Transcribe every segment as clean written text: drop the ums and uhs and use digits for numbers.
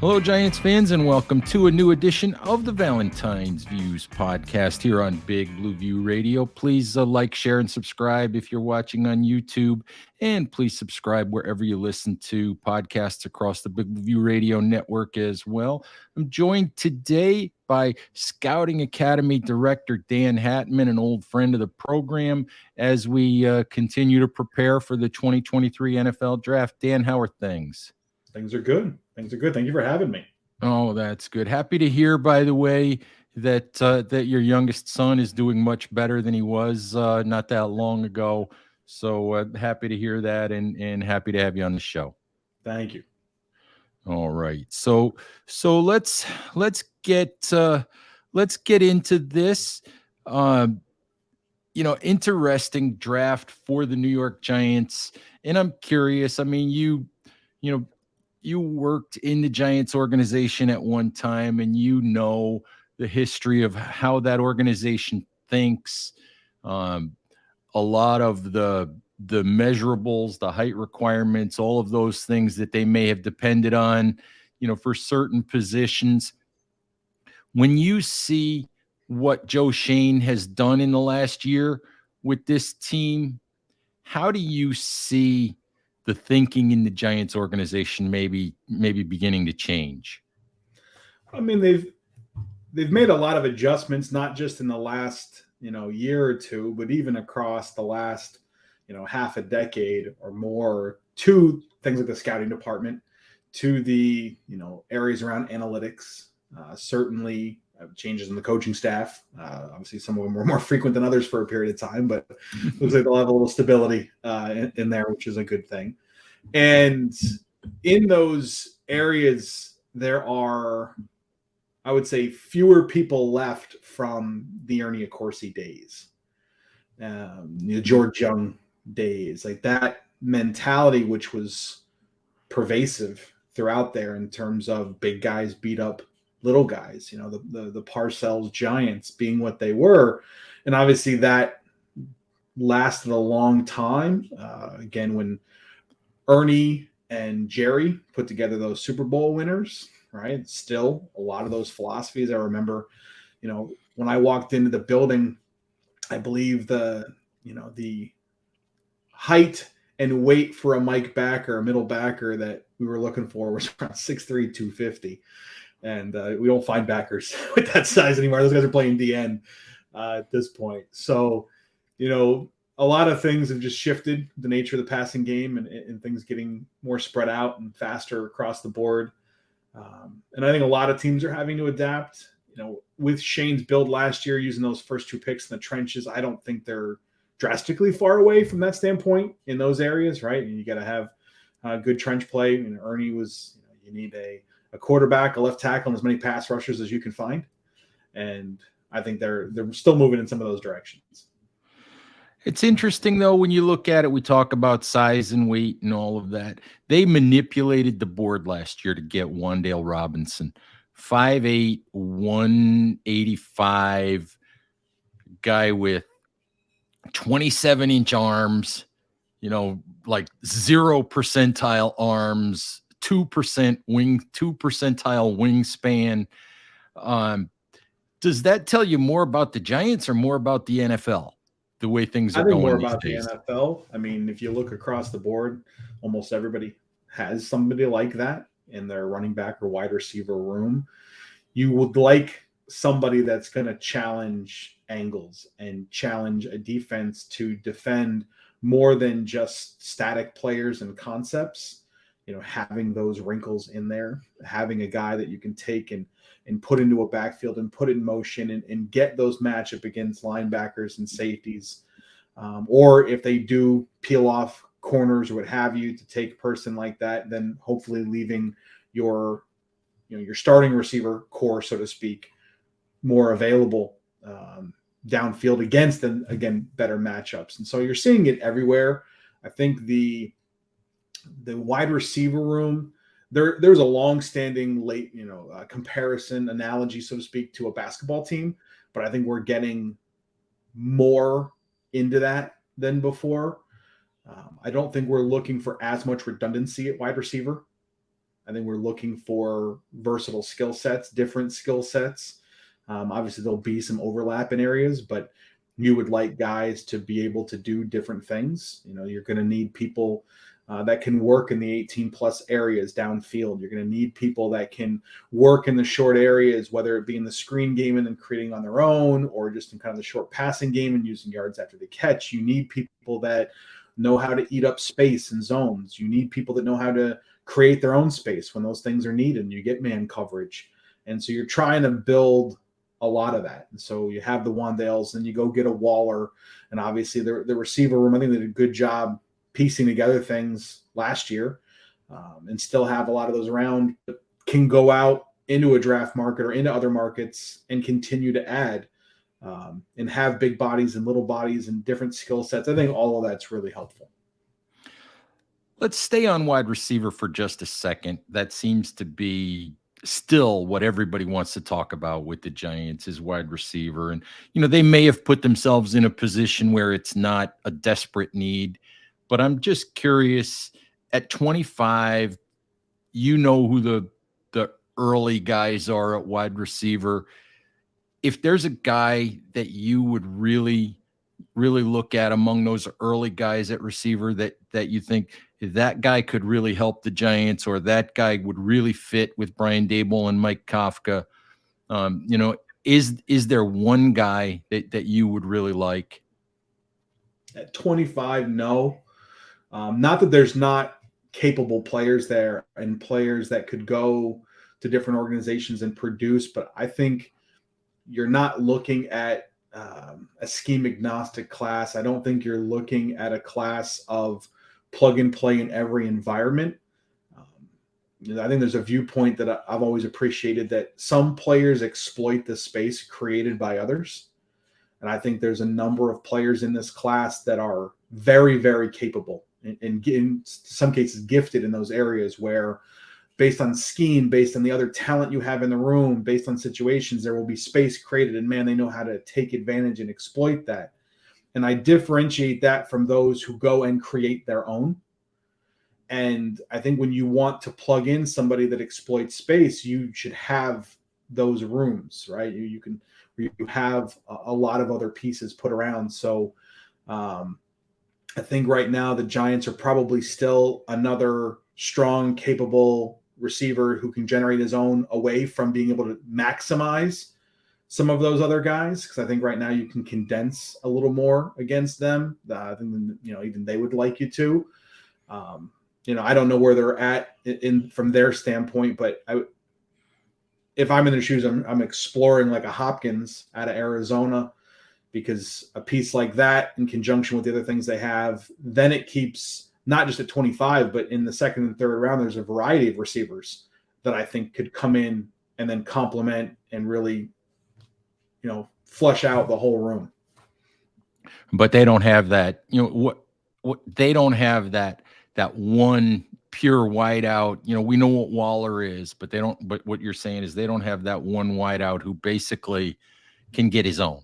Hello, Giants fans, and welcome to a new edition of the Valentine's Views podcast here on Big Blue View Radio. Please like, share, and subscribe if you're watching on YouTube, and please subscribe wherever you listen to podcasts across the Big Blue View Radio network as well. I'm joined today by Scouting Academy Director Dan Hatman, an old friend of the program, as we continue to prepare for the 2023 NFL Draft. Dan, how are things? Things are good. Things are good. Thank you for having me. Oh, that's good. Happy to hear, by the way, that your youngest son is doing much better than he was not that long ago. So happy to hear that, and happy to have you on the show. Thank you. All right. So let's get into this. Um, Interesting draft for the New York Giants, and I'm curious. I mean, you know you worked in the Giants organization at one time, and you know the history of how that organization thinks. Um, a lot of the measurables, the height requirements, all of those things that they may have depended on, for certain positions. When you see what Joe Shane has done in the last year with this team, how do you see the thinking in the Giants organization maybe beginning to change? I mean, they've made a lot of adjustments, not just in the last year or two, but even across the last half a decade or more, to things like the scouting department, to the areas around analytics. Certainly changes in the coaching staff. Obviously, some of them were more frequent than others for a period of time, but looks like they'll have a little stability in there, which is a good thing. And in those areas, there are, I would say, fewer people left from the Ernie Accorsi days, the George Young days, like that mentality, which was pervasive throughout there in terms of big guys beat up little guys, the Parcells Giants being what they were. And obviously that lasted a long time. Again, when Ernie and Jerry put together those Super Bowl winners, right? Still a lot of those philosophies. I remember, when I walked into the building, I believe the height and weight for a Mike backer, a middle backer that we were looking for was around 6'3", 250. And we don't find backers with that size anymore. Those guys are playing DN at this point. So, a lot of things have just shifted the nature of the passing game and things getting more spread out and faster across the board. And I think a lot of teams are having to adapt. With Shane's build last year, using those first two picks in the trenches, I don't think they're drastically far away from that standpoint in those areas, right? And you got to have good trench play. And Ernie was, you need a quarterback, a left tackle, and as many pass rushers as you can find. And I think they're still moving in some of those directions. It's interesting, though, when you look at it, we talk about size and weight and all of that. They manipulated the board last year to get Wan'Dale Robinson, 5'8", 185, guy with 27-inch arms, like 0 percentile arms, 2% wing, 2 percentile wingspan. Does that tell you more about the Giants or more about the NFL? The way things are going these days. The NFL. I mean, if you look across the board, almost everybody has somebody like that in their running back or wide receiver room. You would like somebody that's going to challenge angles and challenge a defense to defend more than just static players and concepts. Having those wrinkles in there, having a guy that you can take and put into a backfield and put in motion and get those matchup against linebackers and safeties. Or if they do peel off corners or what have you, to take a person like that, then hopefully leaving your starting receiver core, so to speak, more available downfield against, and again, better matchups. And so you're seeing it everywhere. I think the wide receiver room, there's a long-standing comparison analogy, so to speak, to a basketball team, but I think we're getting more into that than before. I don't think we're looking for as much redundancy at wide receiver I think we're looking for versatile skill sets, different skill sets. Obviously, there'll be some overlap in areas, but you would like guys to be able to do different things. You're going to need people that can work in the 18 plus areas downfield. You're going to need people that can work in the short areas, whether it be in the screen game and then creating on their own, or just in kind of the short passing game and using yards after the catch. You need people that know how to eat up space and zones. You need people that know how to create their own space when those things are needed and you get man coverage. And so you're trying to build a lot of that. And so you have the Wandales, then you go get a Waller, and obviously the receiver room, I think they did a good job piecing together things last year, and still have a lot of those around, but can go out into a draft market or into other markets and continue to add, and have big bodies and little bodies and different skill sets. I think all of that's really helpful. Let's stay on wide receiver for just a second. That seems to be still what everybody wants to talk about with the Giants is wide receiver. And, they may have put themselves in a position where it's not a desperate need, but I'm just curious at 25, who the early guys are at wide receiver. If there's a guy that you would really look at among those early guys at receiver that you think that guy could really help the Giants, or that guy would really fit with Brian Dable and Mike Kafka, is there one guy that you would really like? At 25, no. Not that there's not capable players there and players that could go to different organizations and produce, but I think you're not looking at a scheme agnostic class. I don't think you're looking at a class of plug and play in every environment. I think there's a viewpoint that I've always appreciated, that some players exploit the space created by others. And I think there's a number of players in this class that are very, very capable and in some cases gifted in those areas where, based on scheme, based on the other talent you have in the room, based on situations, there will be space created. And man, they know how to take advantage and exploit that. And I differentiate that from those who go and create their own. And I think when you want to plug in somebody that exploits space, you should have those rooms, right? You have a lot of other pieces put around. So I think right now the Giants are probably still another strong, capable receiver who can generate his own away from being able to maximize some of those other guys. Because I think right now you can condense a little more against them. I think, even they would like you to. I don't know where they're at from their standpoint, but if I'm in their shoes, I'm exploring like a Hopkins out of Arizona, because a piece like that in conjunction with the other things they have, then it keeps not just at 25, but in the second and third round, there's a variety of receivers that I think could come in and then complement and really, flush out the whole room. But they don't have that, what they don't have that one pure wideout. We know what Waller is, but but what you're saying is they don't have that one wideout who basically can get his own.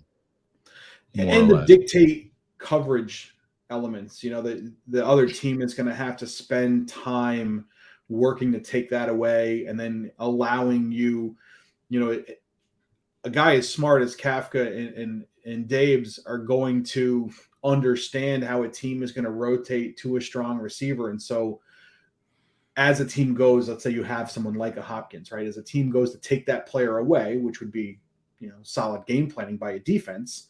And to dictate coverage elements, the other team is going to have to spend time working to take that away, and then allowing you, a guy as smart as Kafka and Dabes are going to understand how a team is going to rotate to a strong receiver. And so as a team goes, let's say you have someone like a Hopkins, right? As a team goes to take that player away, which would be, solid game planning by a defense,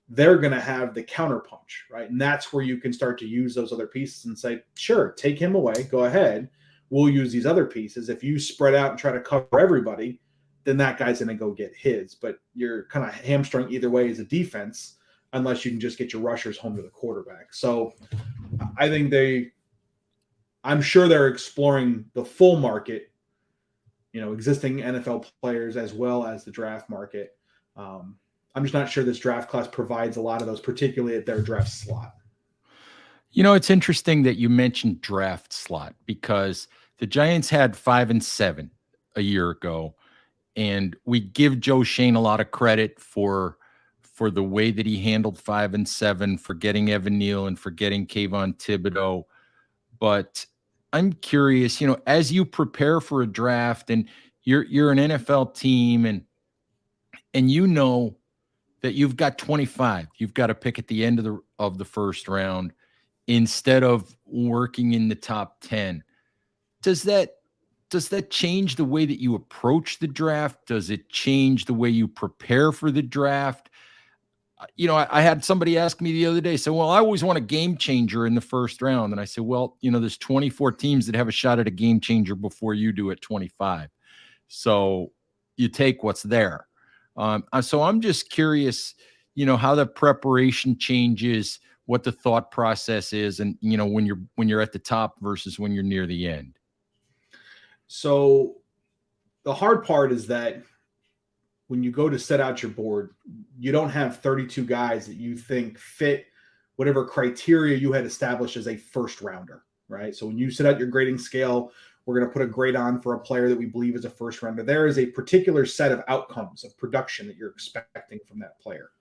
they're going to have the counterpunch, right? And that's where you can start to use those other pieces and say, sure, take him away, go ahead. We'll use these other pieces. If you spread out and try to cover everybody, then that guy's going to go get his. But you're kind of hamstrung either way as a defense, unless you can just get your rushers home to the quarterback. So I think I'm sure they're exploring the full market, existing NFL players as well as the draft market. I'm just not sure this draft class provides a lot of those, particularly at their draft slot. It's interesting that you mentioned draft slot, because the Giants had 5 and 7 a year ago, and we give Joe Shane a lot of credit for the way that he handled 5 and 7, for getting Evan Neal and for getting Kayvon Thibodeau. But I'm curious, as you prepare for a draft and you're an NFL team and that you've got 25, you've got to pick at the end of the first round instead of working in the top 10. Does that change the way that you approach the draft? Does it change the way you prepare for the draft? I had somebody ask me the other day, so, well, I always want a game changer in the first round. And I said, well, there's 24 teams that have a shot at a game changer before you do at 25. So you take what's there. So I'm just curious, how the preparation changes, what the thought process is, and when you're at the top versus when you're near the end. So the hard part is that when you go to set out your board, you don't have 32 guys that you think fit whatever criteria you had established as a first rounder, right? So when you set out your grading scale, we're going to put a grade on for a player that we believe is a first rounder. There is a particular set of outcomes of production that you're expecting from that player.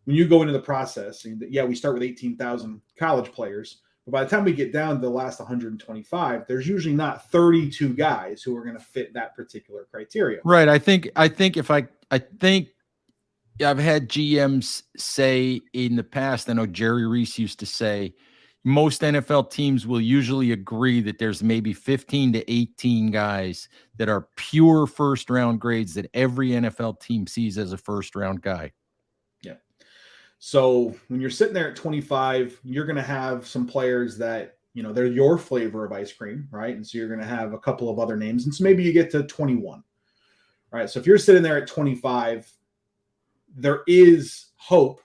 When you go into the process, we start with 18,000 college players. But by the time we get down to the last 125, there's usually not 32 guys who are going to fit that particular criteria. Right. I think I've had GMs say in the past, I know Jerry Reese used to say, most NFL teams will usually agree that there's maybe 15 to 18 guys that are pure first round grades that every NFL team sees as a first round guy. Yeah. So when you're sitting there at 25, you're going to have some players that, they're your flavor of ice cream, right? And so you're going to have a couple of other names. And so maybe you get to 21, right? So if you're sitting there at 25, there is hope,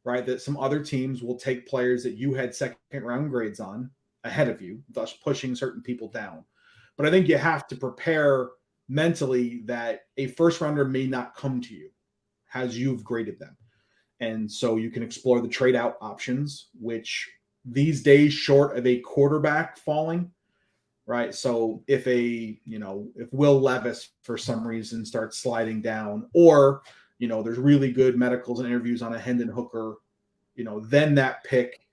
right, that some other teams will take players that you had second round grades on ahead of you, thus pushing certain people down. But I think you have to prepare mentally that a first rounder may not come to you as you've graded them. And so you can explore the trade out options, which these days, short of a quarterback falling, right? So if if Will Levis for some reason starts sliding down, or, there's really good medicals and interviews on a Hendon Hooker, then that pick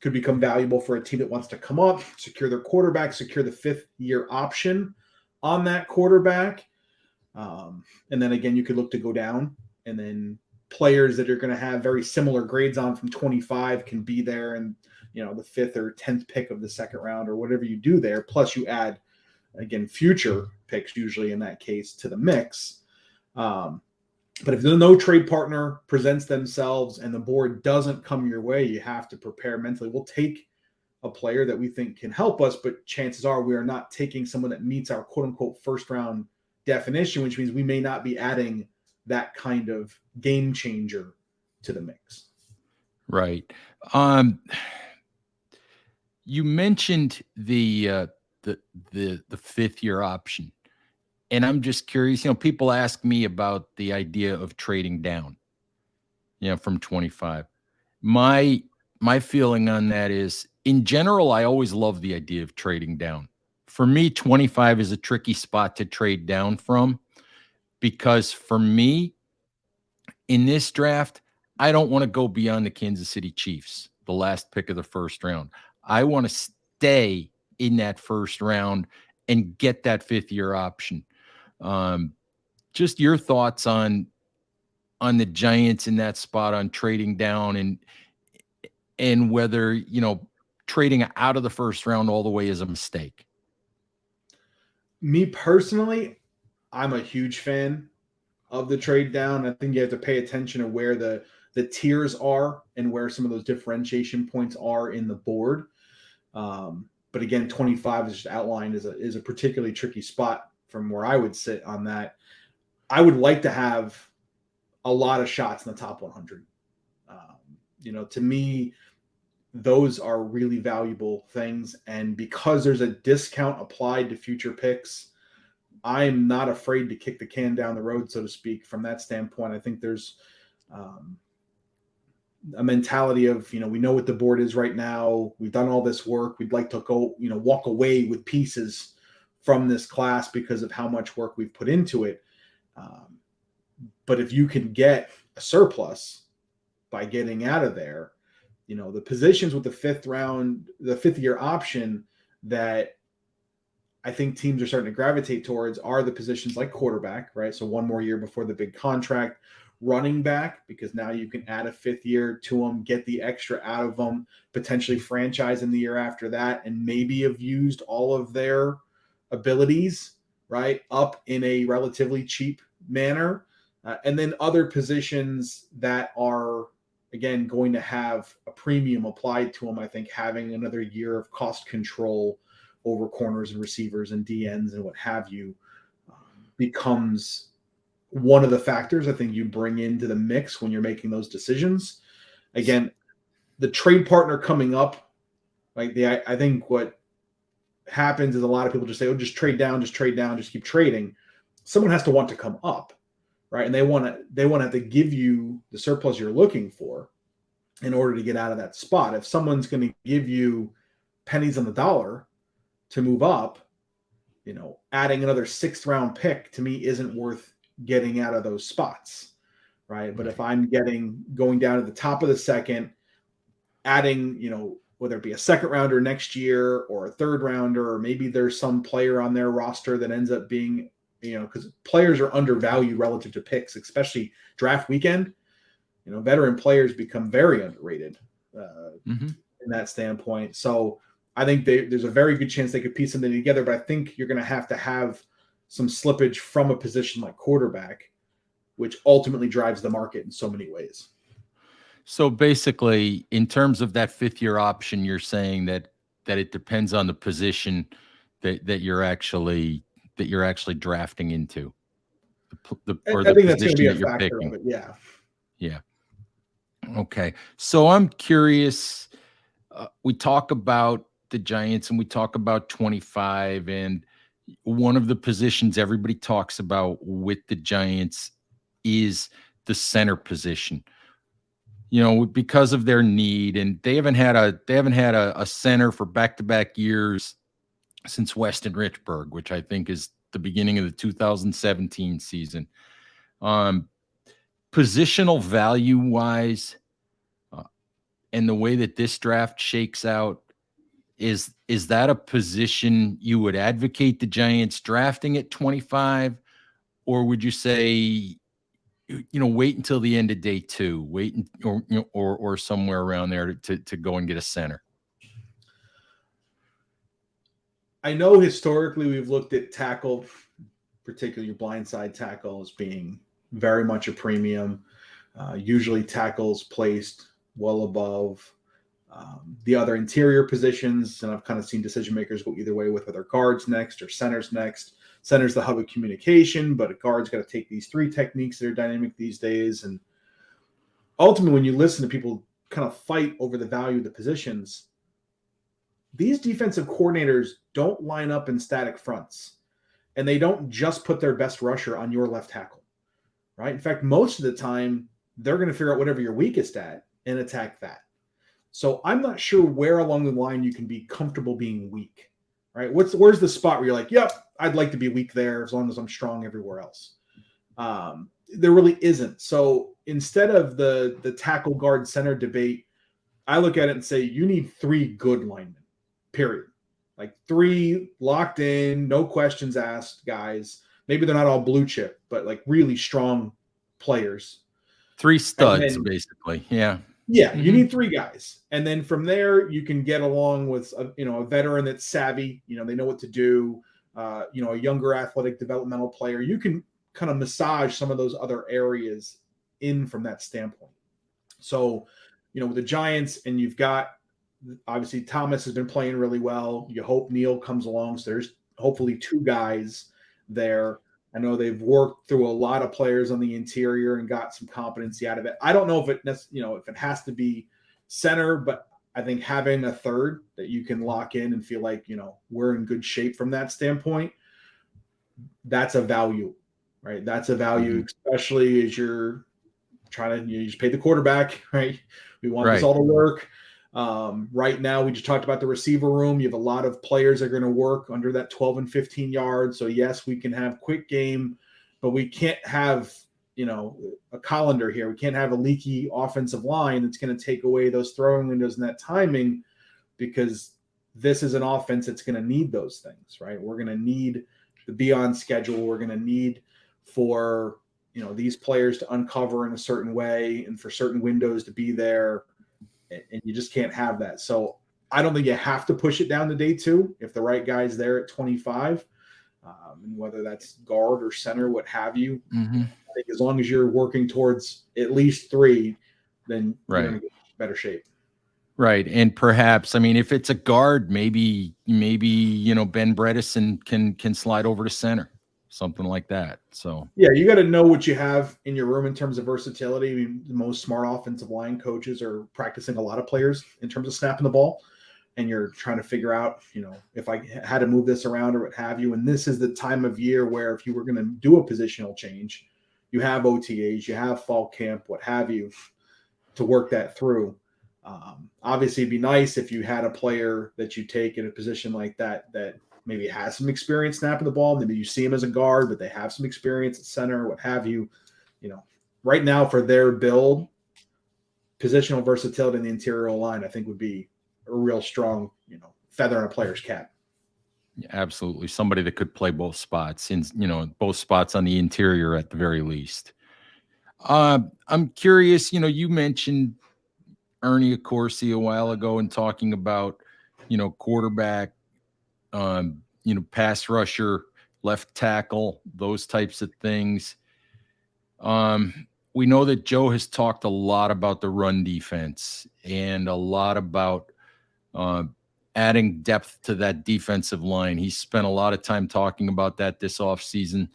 could become valuable for a team that wants to come up, secure their quarterback, secure the 5th-year option on that quarterback. And then again, you could look to go down, and then players that are going to have very similar grades on from 25 can be there, and the 5th or 10th pick of the second round or whatever you do there. Plus you add, again, future picks usually in that case to the mix. But if no trade partner presents themselves and the board doesn't come your way, you have to prepare mentally. We'll take a player that we think can help us, but chances are we are not taking someone that meets our quote unquote first round definition, which means we may not be adding that kind of game changer to the mix. Right. You mentioned the 5th-year option. And I'm just curious, people ask me about the idea of trading down, from 25. My feeling on that is, in general, I always love the idea of trading down. For me, 25 is a tricky spot to trade down from, because for me, in this draft, I don't want to go beyond the Kansas City Chiefs, the last pick of the first round. I want to stay in that first round and get that 5th-year option. Just your thoughts on the Giants in that spot, on trading down, and whether trading out of the first round all the way is a mistake. Me personally, I'm a huge fan of the trade down. I think you have to pay attention to where the tiers are and where some of those differentiation points are in the board. But again, 25 is just outlined is a particularly tricky spot from where I would sit on that. I would like to have a lot of shots in the top 100. To me, those are really valuable things. And because there's a discount applied to future picks, I'm not afraid to kick the can down the road, so to speak, from that standpoint. I think there's a mentality of, we know what the board is right now. We've done all this work. We'd like to go, walk away with pieces from this class because of how much work we've put into it. But if you can get a surplus by getting out of there, the positions with the fifth year option that I think teams are starting to gravitate towards are the positions like quarterback, right? So one more year before the big contract, running back, because now you can add a fifth year to them, get the extra out of them, potentially franchise in the year after that, and maybe have used all of their abilities, right, up in a relatively cheap manner. And then other positions that are, again, going to have a premium applied to them. I think having another year of cost control over corners and receivers and DNs and what have you becomes one of the factors I think you bring into the mix when you're making those decisions. Again, the trade partner coming up, like I think what happens is a lot of people just say, "Oh, just trade down, just keep trading." Someone has to want to come up, right? And they want to have to give you the surplus you're looking for in order to get out of that spot. If someone's going to give you pennies on the dollar to move up, adding another 6th round pick to me isn't worth getting out of those spots, right? But if I'm going down to the top of the second, adding, whether it be a 2nd rounder next year or a 3rd rounder, or maybe there's some player on their roster that ends up being, because players are undervalued relative to picks, especially draft weekend. Veteran players become very underrated in that standpoint. So I think there's a very good chance they could piece something together, but I think you're going to have some slippage from a position like quarterback, which ultimately drives the market in so many ways. So basically, in terms of that 5th year option, you're saying that it depends on the position that you're actually drafting into, I think that's going to be a factor of it. Yeah. Yeah. Okay. So I'm curious. We talk about the Giants and we talk about 25, and one of the positions everybody talks about with the Giants is the center position. Because of their need, and they haven't had a center for back-to-back years since Weston Richburg, which I think is the beginning of the 2017 season. Positional value wise, and the way that this draft shakes out, is that a position you would advocate the Giants drafting at 25, or would you say, wait until the end of day 2, or somewhere around there to go and get a center? I know historically we've looked at tackle, particularly blindside tackle, as being very much a premium. Usually tackles placed well above the other interior positions, and I've kind of seen decision makers go either way with whether guards next or centers next. Center's the hub of communication, but a guard's got to take these 3 techniques that are dynamic these days. And ultimately, when you listen to people kind of fight over the value of the positions, these defensive coordinators don't line up in static fronts, and they don't just put their best rusher on your left tackle, right? In fact, most of the time, they're going to figure out whatever you're weakest at and attack that. So I'm not sure where along the line you can be comfortable being weak, right? Where's the spot where you're like, yep, I'd like to be weak there as long as I'm strong everywhere else. There really isn't. So instead of the tackle guard center debate, I look at it and say, you need 3 good linemen, period. Like 3 locked in, no questions asked guys. Maybe they're not all blue chip, but like really strong players. 3 studs, basically. Yeah. Yeah, you need 3 guys. And then from there, you can get along with a veteran that's savvy. They know what to do. A younger athletic developmental player. You can kind of massage some of those other areas in from that standpoint. So, with the Giants, and you've got, obviously, Thomas has been playing really well. You hope Neal comes along. So there's hopefully 2 guys there. I know they've worked through a lot of players on the interior and got some competency out of it. I don't know if it has to be center, but I think having a 3rd that you can lock in and feel like, we're in good shape from that standpoint, that's a value, right? That's a value, especially as you're trying to, you just pay the quarterback, right? We want this all to work. Right now, we just talked about the receiver room. You have a lot of players that are going to work under that 12 and 15 yards. So yes, we can have quick game, but we can't have a colander here. We can't have a leaky offensive line that's going to take away those throwing windows and that timing, because this is an offense that's going to need those things, right? We're going to need to be on schedule. We're going to need for, these players to uncover in a certain way and for certain windows to be there. And you just can't have that. So I don't think you have to push it down to day 2 if the right guy's there at 25, and whether that's guard or center, what have you. Mm-hmm. I think as long as you're working towards at least 3, then you're Right. in better shape. Right. And perhaps, I mean, if it's a guard, maybe, Ben Bredesen can slide over to center, something like that. So, Yeah, you got to know what you have in your room in terms of versatility. I mean, the most smart offensive line coaches are practicing a lot of players in terms of snapping the ball, and you're trying to figure out, if I had to move this around or what have you. And this is the time of year where if you were going to do a positional change, you have OTAs, you have fall camp, what have you, to work that through. Obviously, it'd be nice if you had a player that you take in a position like that maybe has some experience snapping the ball. Maybe you see him as a guard, but they have some experience at center, what have you. Right now for their build, positional versatility in the interior line, I think would be a real strong, feather in a player's cap. absolutely. Somebody that could play both spots both spots on the interior at the very least. I'm curious, you mentioned Ernie Accorsi a while ago and talking about, quarterback, pass rusher, left tackle, those types of things. We know that Joe has talked a lot about the run defense and a lot about uh, adding depth to that defensive line. He spent a lot of time talking about that this offseason.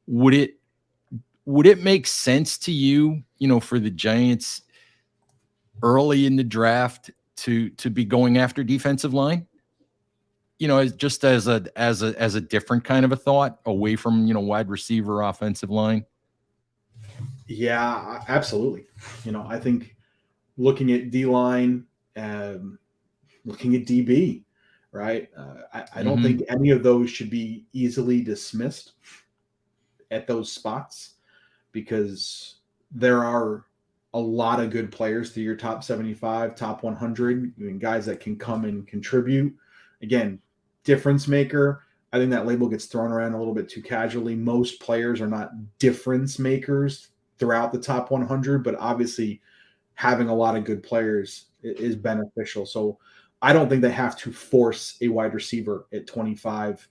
Would it make sense to you, for the Giants early in the draft to be going after defensive line? Just as a different kind of a thought away from wide receiver, offensive line. Yeah, absolutely. I think looking at D line, looking at DB, right? I don't Mm-hmm. think any of those should be easily dismissed at those spots, because there are a lot of good players through your top 75, top 100. I mean, guys that can come and contribute. Again, difference maker. I think that label gets thrown around a little bit too casually. Most players are not difference makers throughout the top 100, but obviously having a lot of good players is beneficial. So I don't think they have to force a wide receiver at 25.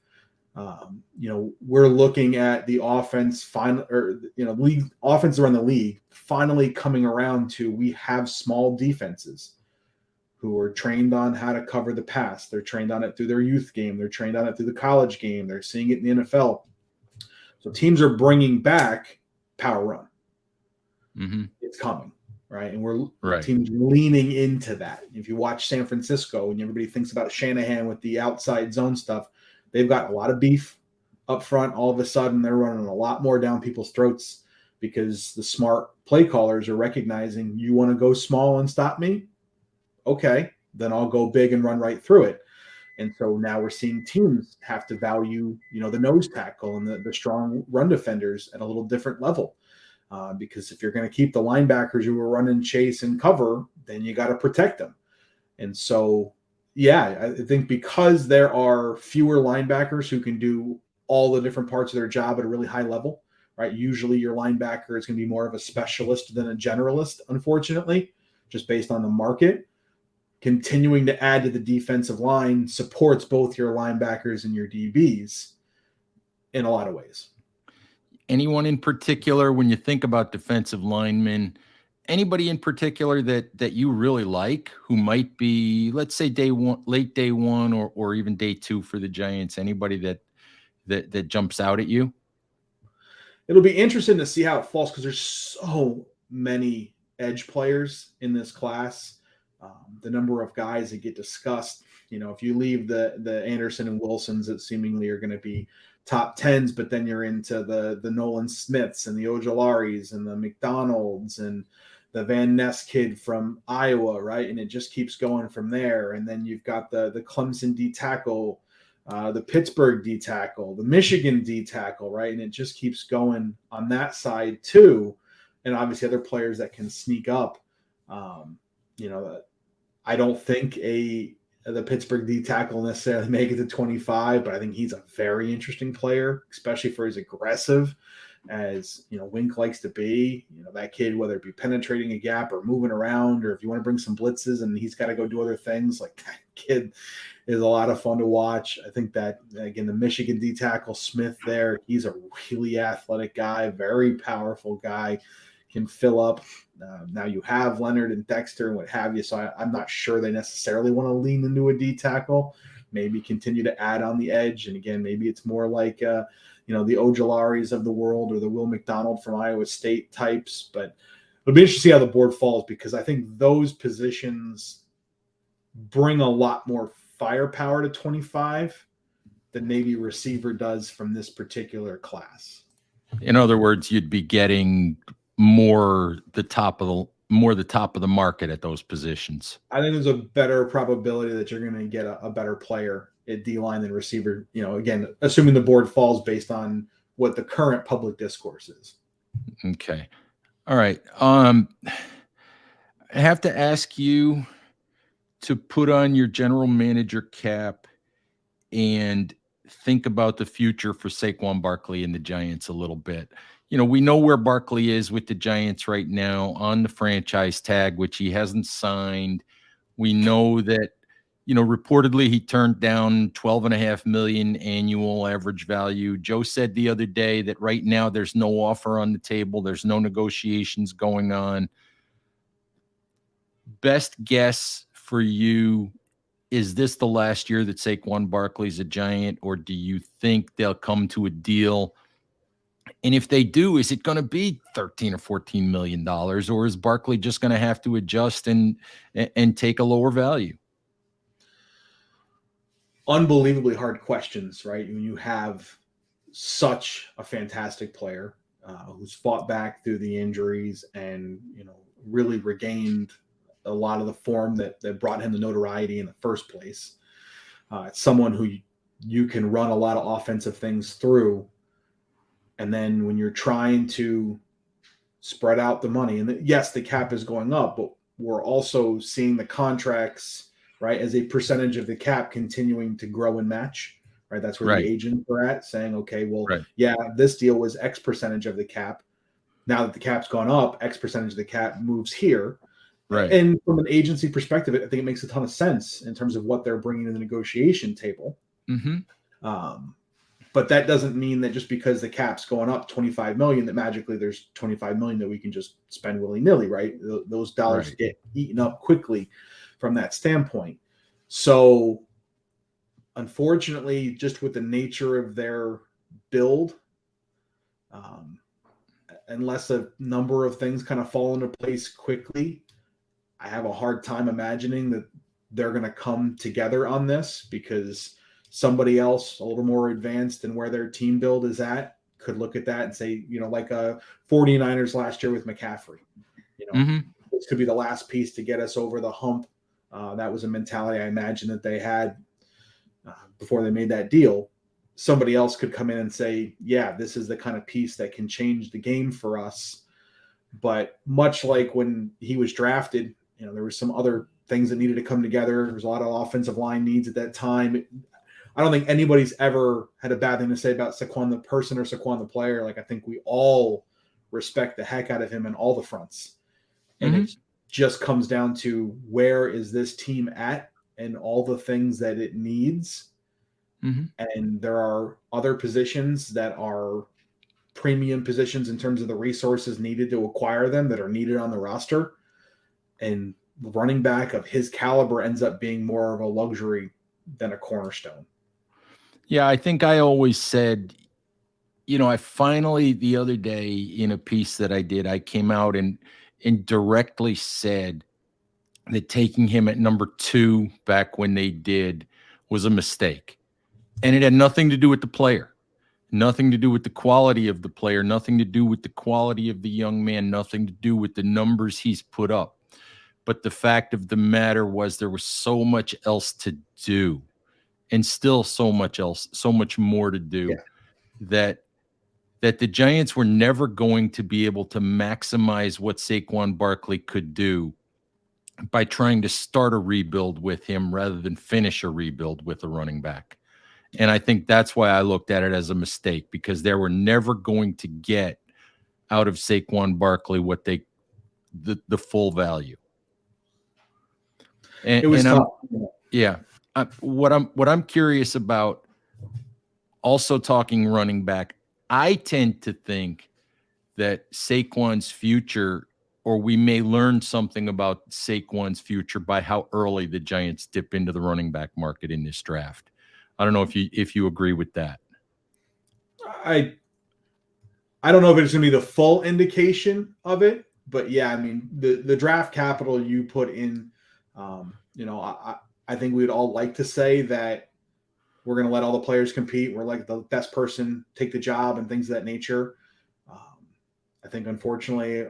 We're looking at the offense league offense around the league finally coming around to, we have small defenses who are trained on how to cover the pass. They're trained on it through their youth game. They're trained on it through the college game. They're seeing it in the NFL. So teams are bringing back power run. Mm-hmm. It's coming, right? And we're Right. teams leaning into that. If you watch San Francisco and everybody thinks about Shanahan with the outside zone stuff, they've got a lot of beef up front. All of a sudden, they're running a lot more down people's throats because the smart play callers are recognizing, you want to go small and stop me? Okay, then I'll go big and run right through it. And so now we're seeing teams have to value, the nose tackle and the strong run defenders at a little different level. Because if you're going to keep the linebackers who are running chase and cover, then you got to protect them. And so, yeah, I think because there are fewer linebackers who can do all the different parts of their job at a really high level, right? Usually your linebacker is going to be more of a specialist than a generalist, unfortunately, just based on the market. Continuing to add to the defensive line supports both your linebackers and your DBs in a lot of ways. Anyone in particular, when you think about defensive linemen, anybody in particular that you really like, who might be, let's say, late day one, or even day 2 for the Giants? Anybody that jumps out at you? It'll be interesting to see how it falls, because there's so many edge players in this class. The number of guys that get discussed, if you leave the Anderson and Wilsons that seemingly are going to be top 10s, but then you're into the Nolan Smiths and the Ojalaris and the McDonalds and the Van Ness kid from Iowa, right? And it just keeps going from there. And then you've got the Clemson D tackle, the Pittsburgh D tackle, the Michigan D tackle, right? And it just keeps going on that side too. And obviously other players that can sneak up. Um, I don't think the Pittsburgh D tackle necessarily make it to 25, but I think he's a very interesting player, especially for his aggressive as Wink likes to be. That kid, whether it be penetrating a gap or moving around, or if you want to bring some blitzes and he's got to go do other things, like that kid is a lot of fun to watch. I think that again, the Michigan D tackle Smith there, he's a really athletic guy, very powerful guy, can fill up. Now you have Leonard and Dexter and what have you, so I'm not sure they necessarily want to lean into a D tackle. Maybe continue to add on the edge, and again, maybe it's more like the Ojalaris of the world or the Will McDonald from Iowa State types. But it'll be interesting to see how the board falls, because I think those positions bring a lot more firepower to 25 than maybe receiver does from this particular class. In other words, you'd be getting more the top of the market at those positions. I think there's a better probability that you're going to get a better player at D-line than receiver, again, assuming the board falls based on what the current public discourse is. Okay. All right. I have to ask you to put on your general manager cap and think about the future for Saquon Barkley and the Giants a little bit. We know where Barkley is with the Giants right now on the franchise tag, which he hasn't signed. We know that, reportedly he turned down $12.5 million annual average value. Joe said the other day that right now there's no offer on the table. There's no negotiations going on. Best guess for you, is this the last year that Saquon Barkley's a Giant, or do you think they'll come to a deal? And if they do, is it going to be $13 or $14 million, or is Barkley just going to have to adjust and take a lower value? Unbelievably hard questions, right? When you have such a fantastic player who's fought back through the injuries and really regained a lot of the form that brought him the notoriety in the first place. It's someone who you can run a lot of offensive things through. And then when you're trying to spread out the money, and yes, the cap is going up, but we're also seeing the contracts, right, as a percentage of the cap continuing to grow and match, right? That's where the agents are at, saying, okay, well, yeah, this deal was X percentage of the cap. Now that the cap's gone up, X percentage of the cap moves here. Right. And from an agency perspective, I think it makes a ton of sense in terms of what they're bringing to the negotiation table. Mm-hmm. But that doesn't mean that just because the cap's going up 25 million, that magically there's 25 million that we can just spend willy-nilly, right? Those dollars get eaten up quickly from that standpoint. So unfortunately, just with the nature of their build, unless a number of things kind of fall into place quickly, I have a hard time imagining that they're going to come together on this, because somebody else a little more advanced than where their team build is at could look at that and say, like a 49ers last year with McCaffrey, this could be the last piece to get us over the hump. That was a mentality I imagine that they had before they made that deal. Somebody else could come in and say, yeah, this is the kind of piece that can change the game for us. But much like when he was drafted, there were some other things that needed to come together. There was a lot of offensive line needs at that time. I don't think anybody's ever had a bad thing to say about Saquon the person or Saquon the player. Like, I think we all respect the heck out of him in all the fronts. And it just comes down to, where is this team at and all the things that it needs. And there are other positions that are premium positions in terms of the resources needed to acquire them that are needed on the roster. And running back of his caliber ends up being more of a luxury than a cornerstone. Yeah, I think I always said, I finally, the other day in a piece that I did, I came out and directly said that taking him at number 2 back when they did was a mistake. And it had nothing to do with the player, nothing to do with the quality of the player, nothing to do with the quality of the young man, nothing to do with the numbers he's put up. But the fact of the matter was, there was so much else to do. and still so much else, so much more to do, Yeah. that the Giants were never going to be able to maximize what Saquon Barkley could do by trying to start a rebuild with him rather than finish a rebuild with a running back. And I think that's why I looked at it as a mistake, because they were never going to get out of Saquon Barkley what the full value. It was tough. What I'm curious about, also talking running back, I tend to think that Saquon's future, or we may learn something about Saquon's future by how early the Giants dip into the running back market in this draft. I don't know if you agree with that. I don't know if it's going to be the full indication of it, but yeah, I mean the draft capital you put in, I think we'd all like to say that we're going to let all the players compete. We're like the best person take the job and things of that nature. I think unfortunately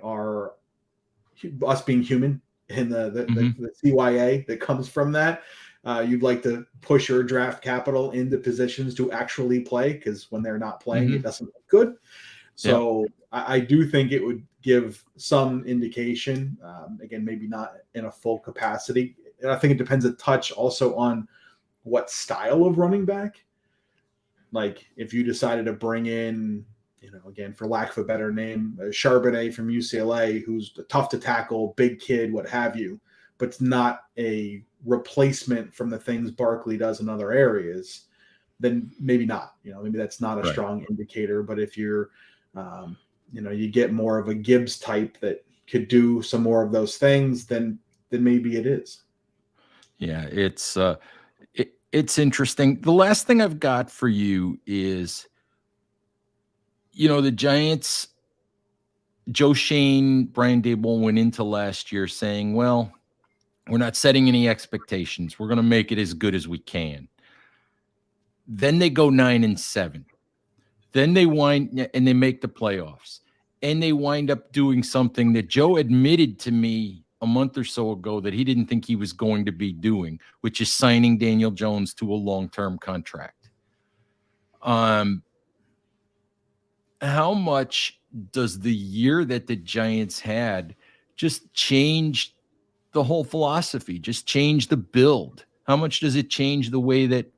us being human and the CYA that comes from that, you'd like to push your draft capital into positions to actually play, because when they're not playing, it doesn't look good. So I do think it would give some indication, again, maybe not in a full capacity. And I think it depends a touch also on what style of running back. Like if you decided to bring in, again, for lack of a better name, Charbonnet from UCLA, who's tough to tackle, big kid, what have you, but it's not a replacement from the things Barkley does in other areas, then maybe not. Maybe that's not a strong indicator. But if you're, you get more of a Gibbs type that could do some more of those things, then maybe it is. Yeah, it's interesting. The last thing I've got for you is, the Giants, Joe Shane, Brian Daboll went into last year saying, well, we're not setting any expectations. We're going to make it as good as we can. Then they go 9-7. Then they make the playoffs, and they wind up doing something that Joe admitted to me a month or so ago that he didn't think he was going to be doing, which is signing Daniel Jones to a long-term contract. How much does the year that the Giants had just change the whole philosophy, just change the build? How much does it change the way that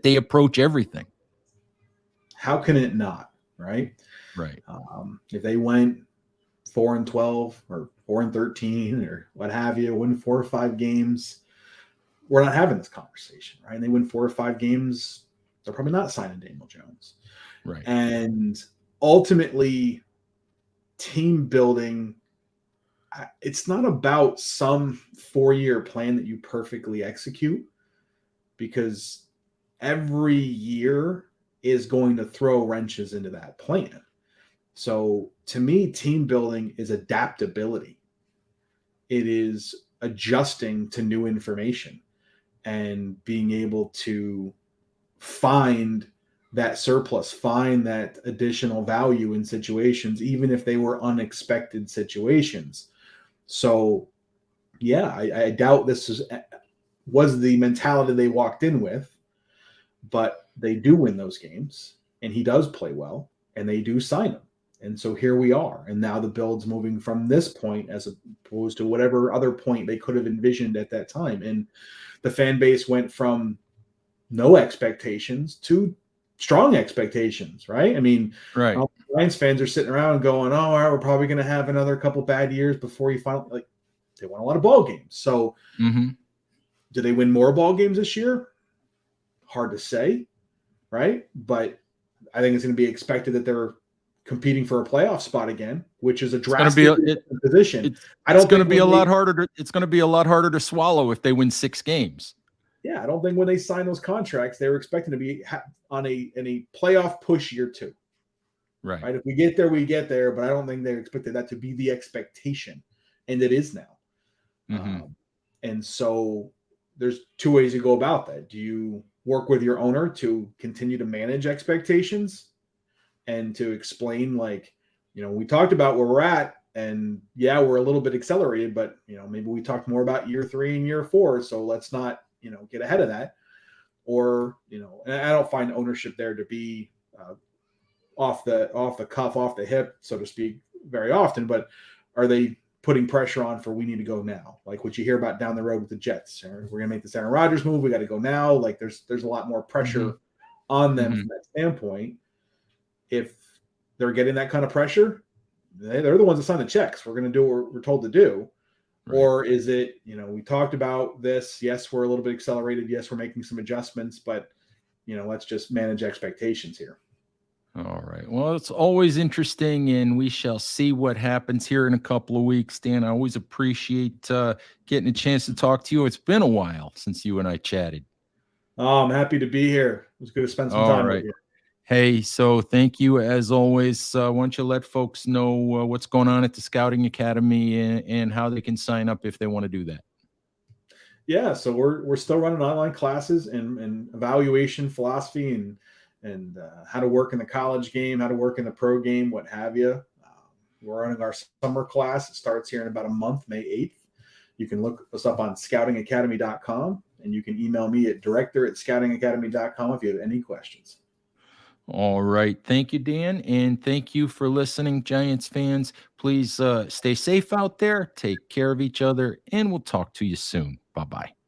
they approach everything? How can it not, right? Right. If they went 4-12 or 4-13 or what have you, win 4 or 5 games, we're not having this conversation, right? And they win 4 or 5 games, they're probably not signing Daniel Jones. Right. And ultimately, team building, it's not about some 4-year plan that you perfectly execute, because every year is going to throw wrenches into that plan. So to me, team building is adaptability. It is adjusting to new information and being able to find that surplus, find that additional value in situations, even if they were unexpected situations. So yeah, I doubt this was the mentality they walked in with, but they do win those games, and he does play well, and they do sign him. And so here we are. And now the build's moving from this point as opposed to whatever other point they could have envisioned at that time. And the fan base went from no expectations to strong expectations, right? I mean, right. Giants fans are sitting around going, oh, all right, we're probably going to have another couple bad years before you finally, like, they won a lot of ball games. So do they win more ball games this year? Hard to say, right? But I think it's going to be expected that they're competing for a playoff spot again, which is a drastic position. It's going to be a lot harder. It's going to be a lot harder to swallow if they win 6 games. Yeah, I don't think when they signed those contracts, they were expecting to be on a playoff push year 2. Right. If we get there, we get there. But I don't think they expected that to be the expectation, and it is now. And so there's 2 ways you go about that. Do you work with your owner to continue to manage expectations and to explain, like, we talked about where we're at, and yeah, we're a little bit accelerated, but maybe we talked more about year 3 and year 4, so let's not get ahead of that? or and I don't find ownership there to be off the cuff, off the hip, so to speak, very often. But are they putting pressure on for we need to go now? Like what you hear about down the road with the Jets. We're gonna make this Aaron Rodgers move. We got to go now. Like there's a lot more Hmm. pressure on them Hmm. from that standpoint. If they're getting that kind of pressure, they're the ones that sign the checks. We're gonna do what we're told to do. Right. Or is it, we talked about this. Yes, we're a little bit accelerated. Yes, we're making some adjustments, but let's just manage expectations here. All right. Well, it's always interesting, and we shall see what happens here in a couple of weeks. Dan, I always appreciate getting a chance to talk to you. It's been a while since you and I chatted. Oh, I'm happy to be here. It was good to spend some All time with right. you. Hey, so thank you as always. Why don't you let folks know what's going on at the Scouting Academy and how they can sign up if they want to do that? Yeah, so we're still running online classes and evaluation philosophy and how to work in the college game, how to work in the pro game, what have you. We're running our summer class. It starts here in about a month, May 8th. You can look us up on scoutingacademy.com, and you can email me at director@scoutingacademy.com if you have any questions. All right. Thank you, Dan. And thank you for listening, Giants fans. Please stay safe out there, take care of each other, and we'll talk to you soon. Bye bye.